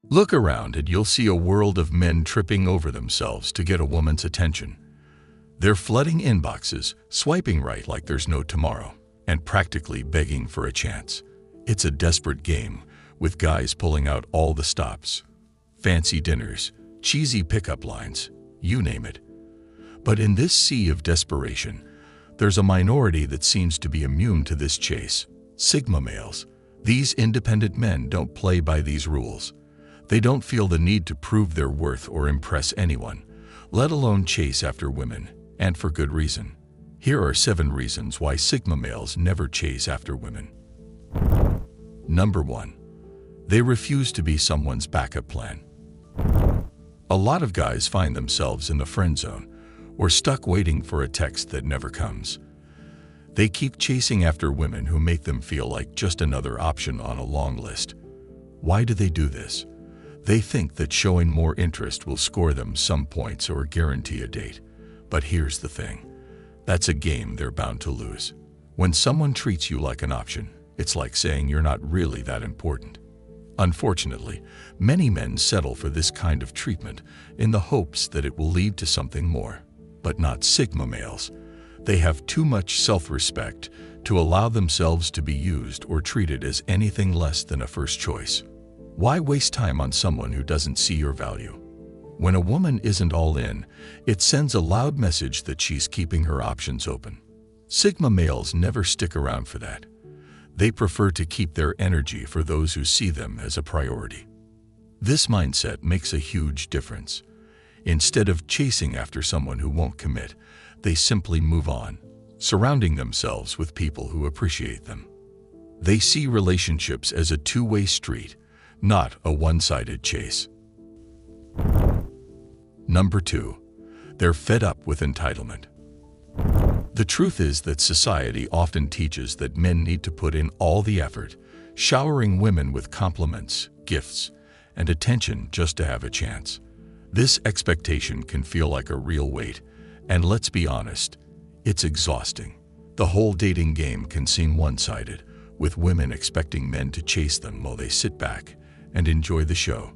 Look around and you'll see a world of men tripping over themselves to get a woman's attention. They're flooding inboxes, swiping right like there's no tomorrow, and practically begging for a chance. It's a desperate game, with guys pulling out all the stops. Fancy dinners, cheesy pickup lines, you name it. But in this sea of desperation, there's a minority that seems to be immune to this chase. Sigma males. These independent men don't play by these rules. They don't feel the need to prove their worth or impress anyone, let alone chase after women, and for good reason. Here are 7 reasons why Sigma males never chase after women. Number 1. They refuse to be someone's backup plan. A lot of guys find themselves in the friend zone, or stuck waiting for a text that never comes. They keep chasing after women who make them feel like just another option on a long list. Why do they do this? They think that showing more interest will score them some points or guarantee a date. But here's the thing. That's a game they're bound to lose. When someone treats you like an option, it's like saying you're not really that important. Unfortunately, many men settle for this kind of treatment in the hopes that it will lead to something more. But not Sigma males. They have too much self-respect to allow themselves to be used or treated as anything less than a first choice. Why waste time on someone who doesn't see your value? When a woman isn't all in, it sends a loud message that she's keeping her options open. Sigma males never stick around for that. They prefer to keep their energy for those who see them as a priority. This mindset makes a huge difference. Instead of chasing after someone who won't commit, they simply move on, surrounding themselves with people who appreciate them. They see relationships as a two-way street, not a one-sided chase. Number 2. They're fed up with entitlement. The truth is that society often teaches that men need to put in all the effort, showering women with compliments, gifts, and attention just to have a chance. This expectation can feel like a real weight, and let's be honest, it's exhausting. The whole dating game can seem one-sided, with women expecting men to chase them while they sit back and enjoy the show.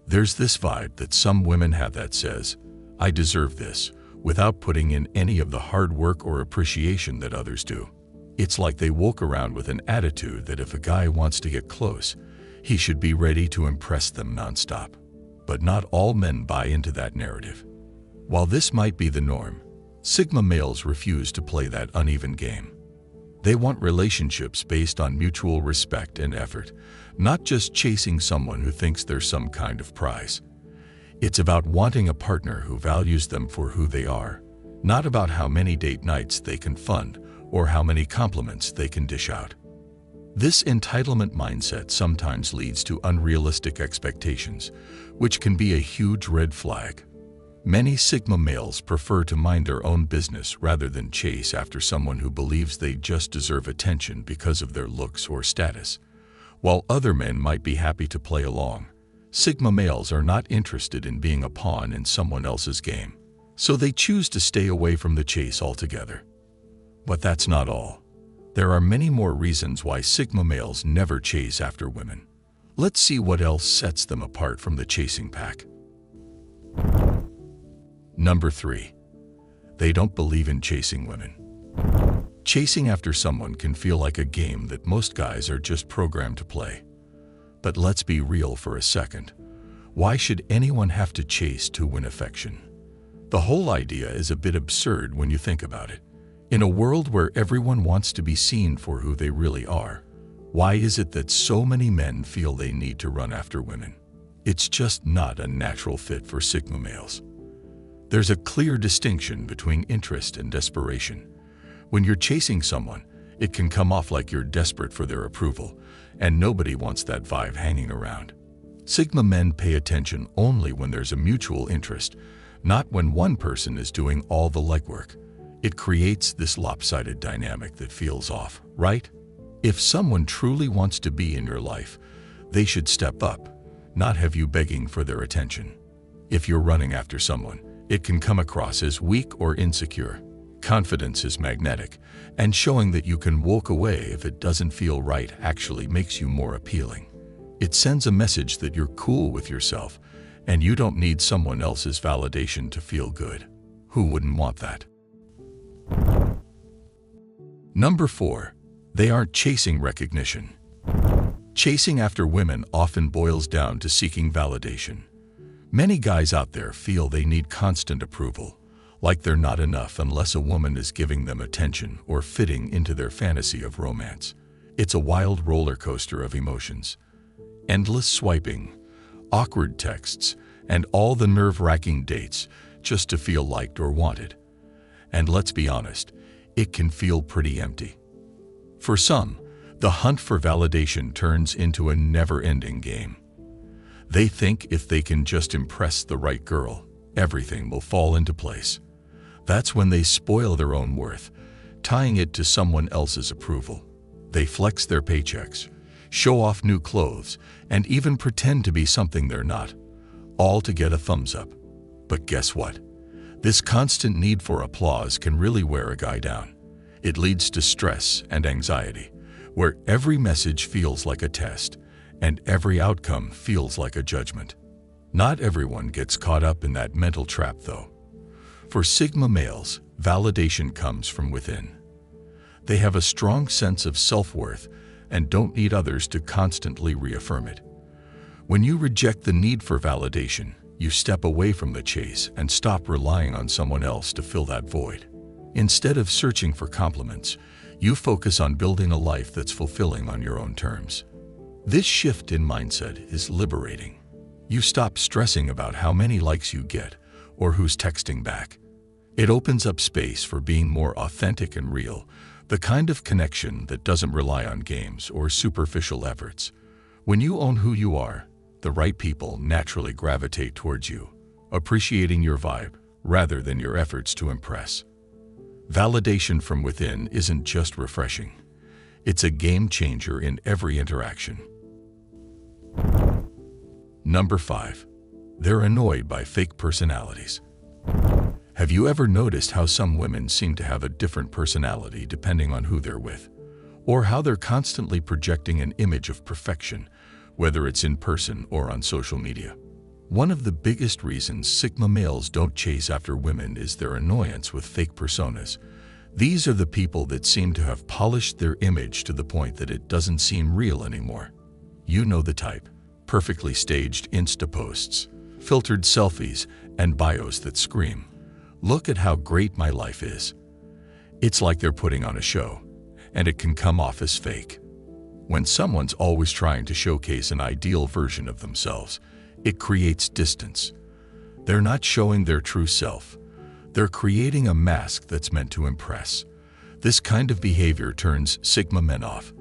There's this vibe that some women have that says, "I deserve this," without putting in any of the hard work or appreciation that others do. It's like they walk around with an attitude that if a guy wants to get close, he should be ready to impress them nonstop. But not all men buy into that narrative. While this might be the norm, Sigma males refuse to play that uneven game. They want relationships based on mutual respect and effort, not just chasing someone who thinks they're some kind of prize. It's about wanting a partner who values them for who they are, not about how many date nights they can fund or how many compliments they can dish out. This entitlement mindset sometimes leads to unrealistic expectations, which can be a huge red flag. Many Sigma males prefer to mind their own business rather than chase after someone who believes they just deserve attention because of their looks or status. While other men might be happy to play along, Sigma males are not interested in being a pawn in someone else's game, so they choose to stay away from the chase altogether. But that's not all. There are many more reasons why Sigma males never chase after women. Let's see what else sets them apart from the chasing pack. Number 3. They don't believe in chasing women. Chasing after someone can feel like a game that most guys are just programmed to play. But let's be real for a second. Why should anyone have to chase to win affection? The whole idea is a bit absurd when you think about it. In a world where everyone wants to be seen for who they really are, why is it that so many men feel they need to run after women? It's just not a natural fit for Sigma males. There's a clear distinction between interest and desperation. When you're chasing someone, it can come off like you're desperate for their approval, and nobody wants that vibe hanging around. Sigma men pay attention only when there's a mutual interest, not when one person is doing all the legwork. It creates this lopsided dynamic that feels off, right? If someone truly wants to be in your life, they should step up, not have you begging for their attention. If you're running after someone, it can come across as weak or insecure. Confidence is magnetic, and showing that you can walk away if it doesn't feel right actually makes you more appealing. It sends a message that you're cool with yourself and you don't need someone else's validation to feel good. Who wouldn't want that? Number 4. They aren't chasing recognition. Chasing after women often boils down to seeking validation. Many guys out there feel they need constant approval, like they're not enough unless a woman is giving them attention or fitting into their fantasy of romance. It's a wild roller coaster of emotions. Endless swiping, awkward texts, and all the nerve-wracking dates just to feel liked or wanted. And let's be honest, it can feel pretty empty. For some, the hunt for validation turns into a never-ending game. They think if they can just impress the right girl, everything will fall into place. That's when they spoil their own worth, tying it to someone else's approval. They flex their paychecks, show off new clothes, and even pretend to be something they're not, all to get a thumbs up. But guess what? This constant need for applause can really wear a guy down. It leads to stress and anxiety, where every message feels like a test, and every outcome feels like a judgment. Not everyone gets caught up in that mental trap, though. For Sigma males, validation comes from within. They have a strong sense of self-worth and don't need others to constantly reaffirm it. When you reject the need for validation, you step away from the chase and stop relying on someone else to fill that void. Instead of searching for compliments, you focus on building a life that's fulfilling on your own terms. This shift in mindset is liberating. You stop stressing about how many likes you get or who's texting back. It opens up space for being more authentic and real, the kind of connection that doesn't rely on games or superficial efforts. When you own who you are, the right people naturally gravitate towards you, appreciating your vibe rather than your efforts to impress. Validation from within isn't just refreshing. It's a game changer in every interaction. Number 5. They're annoyed by fake personalities. Have you ever noticed how some women seem to have a different personality depending on who they're with? Or how they're constantly projecting an image of perfection, whether it's in person or on social media? One of the biggest reasons Sigma males don't chase after women is their annoyance with fake personas. These are the people that seem to have polished their image to the point that it doesn't seem real anymore. You know the type. Perfectly staged Insta posts, filtered selfies, and bios that scream, "Look at how great my life is." It's like they're putting on a show, and it can come off as fake. When someone's always trying to showcase an ideal version of themselves, it creates distance. They're not showing their true self. They're creating a mask that's meant to impress. This kind of behavior turns Sigma men off.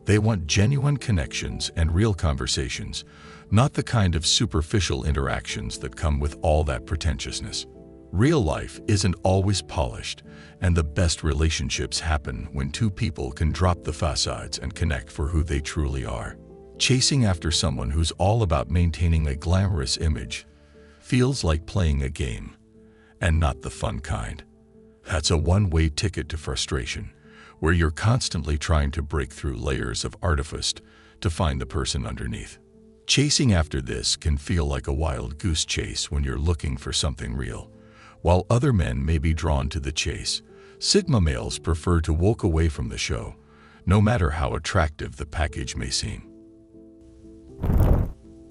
They want genuine connections and real conversations, not the kind of superficial interactions that come with all that pretentiousness. Real life isn't always polished, and the best relationships happen when two people can drop the facades and connect for who they truly are. Chasing after someone who's all about maintaining a glamorous image feels like playing a game, and not the fun kind. That's a one-way ticket to frustration, where you're constantly trying to break through layers of artifice to find the person underneath. Chasing after this can feel like a wild goose chase when you're looking for something real. While other men may be drawn to the chase, Sigma males prefer to walk away from the show, no matter how attractive the package may seem.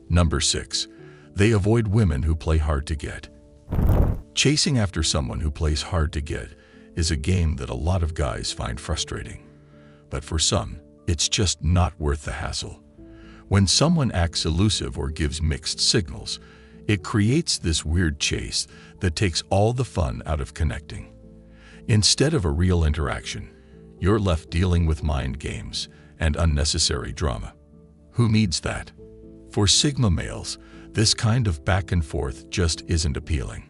Number 6. They avoid women who play hard to get. Chasing after someone who plays hard to get is a game that a lot of guys find frustrating. But for some, it's just not worth the hassle. When someone acts elusive or gives mixed signals, it creates this weird chase that takes all the fun out of connecting. Instead of a real interaction, you're left dealing with mind games and unnecessary drama. Who needs that? For Sigma males, this kind of back and forth just isn't appealing.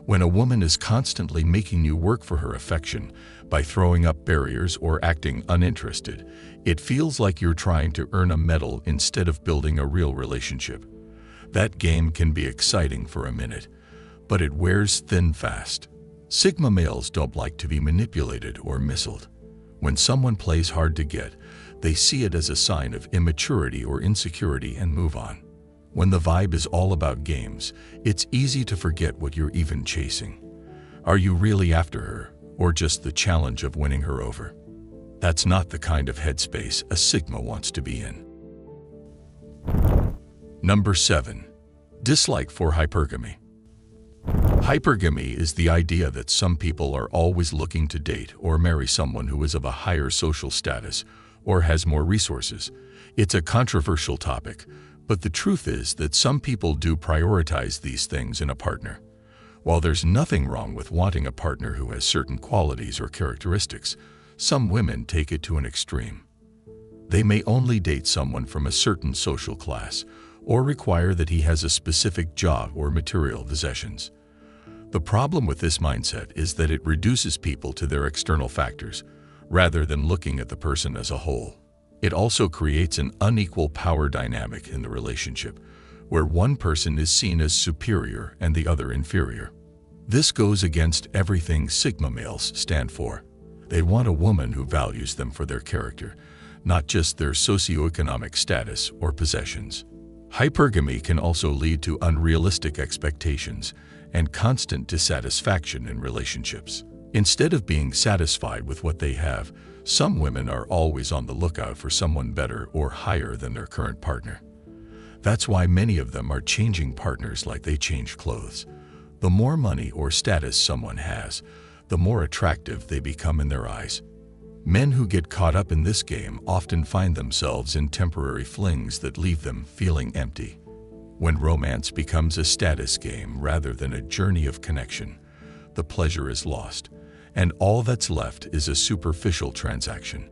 When a woman is constantly making you work for her affection by throwing up barriers or acting uninterested, it feels like you're trying to earn a medal instead of building a real relationship. That game can be exciting for a minute, but it wears thin fast. Sigma males don't like to be manipulated or missiled. When someone plays hard to get, They see it as a sign of immaturity or insecurity and move on. When the vibe is all about games, it's easy to forget what you're even chasing. Are you really after her, or just the challenge of winning her over? That's not the kind of headspace a Sigma wants to be in. Number 7. Dislike for hypergamy. Hypergamy is the idea that some people are always looking to date or marry someone who is of a higher social status or has more resources. It's a controversial topic, but the truth is that some people do prioritize these things in a partner. While there's nothing wrong with wanting a partner who has certain qualities or characteristics, some women take it to an extreme. They may only date someone from a certain social class or require that he has a specific job or material possessions. The problem with this mindset is that it reduces people to their external factors, rather than looking at the person as a whole. It also creates an unequal power dynamic in the relationship, where one person is seen as superior and the other inferior. This goes against everything Sigma males stand for. They want a woman who values them for their character, not just their socioeconomic status or possessions. Hypergamy can also lead to unrealistic expectations and constant dissatisfaction in relationships. Instead of being satisfied with what they have, some women are always on the lookout for someone better or higher than their current partner. That's why many of them are changing partners like they change clothes. The more money or status someone has, the more attractive they become in their eyes. Men who get caught up in this game often find themselves in temporary flings that leave them feeling empty. When romance becomes a status game rather than a journey of connection, the pleasure is lost, and all that's left is a superficial transaction.